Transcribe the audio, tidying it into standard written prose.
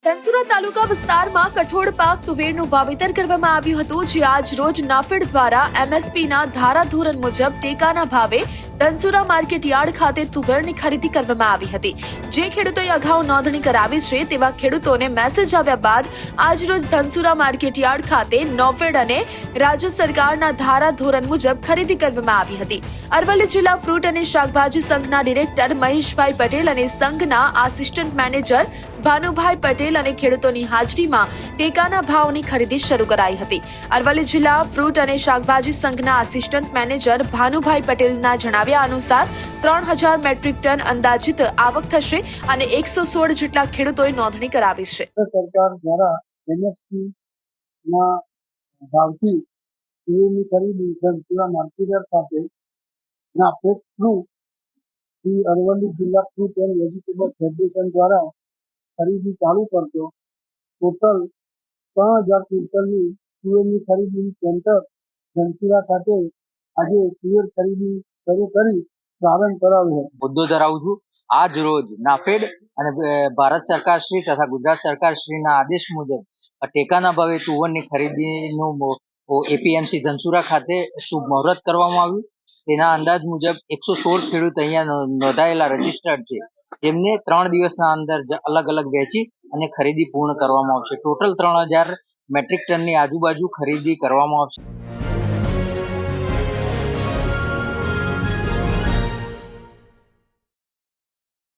ધનસુરા તાલુકા વિસ્તારમાં કઠોળ પાક તુવેરનું વાવેતર કરવામાં આવ્યું હતું, જે આજ રોજ નાફેડ દ્વારા એમએસપીના ધારાધોરણ મુજબ ટેકાના ભાવે ધનસુરા માર્કેટ યાર્ડ ખાતે તુવેરની ખરીદી કરવામાં આવી હતી। જે ખેડૂતોએ અગાઉ નોંધણી કરાવી છે તેવા ખેડૂતોને મેસેજ આવ્યા બાદ આજ રોજ ધનસુરા માર્કેટ યાર્ડ ખાતે નોફેડ અને રાજ્ય સરકારના ધારાધોરણ મુજબ ખરીદી કરવામાં આવી હતી। અરવલ્લી જિલ્લા ફ્રૂટ અને શાકભાજી સંઘના ડિરેક્ટર મહેશભાઈ પટેલ અને સંઘના આસિસ્ટન્ટ મેનેજર ભાનુભાઈ પટેલ અને ખેડૂતોની હાજરીમાં ટેકાના ભાવની ખરીદી શરૂ કરાઈ હતી। અરવલ્લી જિલ્લા ફ્રૂટ અને શાકભાજી સંઘના આસિસ્ટન્ટ મેનેજર ભાનુભાઈ પટેલના જણાવ્યા અનુસાર 3000 મેટ્રિક ટન અંદાજિત આવક થશે અને 116 જેટલા ખેડૂતોએ નોંધણી કરાવી છે। સરકાર દ્વારા એમએસપી ના ભાવથી તુવેરની ખરીદી ધનસુરા માર્કેટ ખાતે નાફેડ થ્રુ અરવલ્લી જિલ્લા ફ્રૂટ એન્ડ વેજીટેબલ ફેડરેશન દ્વારા ખરીદી ચાલુ કરતો ટોટલ 3000 ક્વિન્ટલની તુવેરની ખરીદીની સેન્ટર ધનસુરા ખાતે આજે તુવેર ખરીદી શરૂ કરી પ્રારંભ કરાવ્યો હતો। મુદ્દો ધરાવું છું। આજ રોજ નાફેડ અને ભારત સરકાર શ્રી તથા ગુજરાત સરકાર શ્રીના આદેશ મુજબ ટેકાના ભાવે તુવરની ખરીદીનું એપીએમસી ધનસુરા ખાતે શુભ મુહૂર્ત કરવામાં આવ્યું। તેના અંદાજ મુજબ 116 ખેડૂત અહીંયા નોંધાયેલા રજીસ્ટર્ડ છે, જેમને 3 દિવસના અંદર અલગ અલગ વેચી અને ખરીદી પૂર્ણ કરવામાં આવશે। ટોટલ 3000 મેટ્રિક ટનની આજુબાજુ ખરીદી કરવામાં આવશે।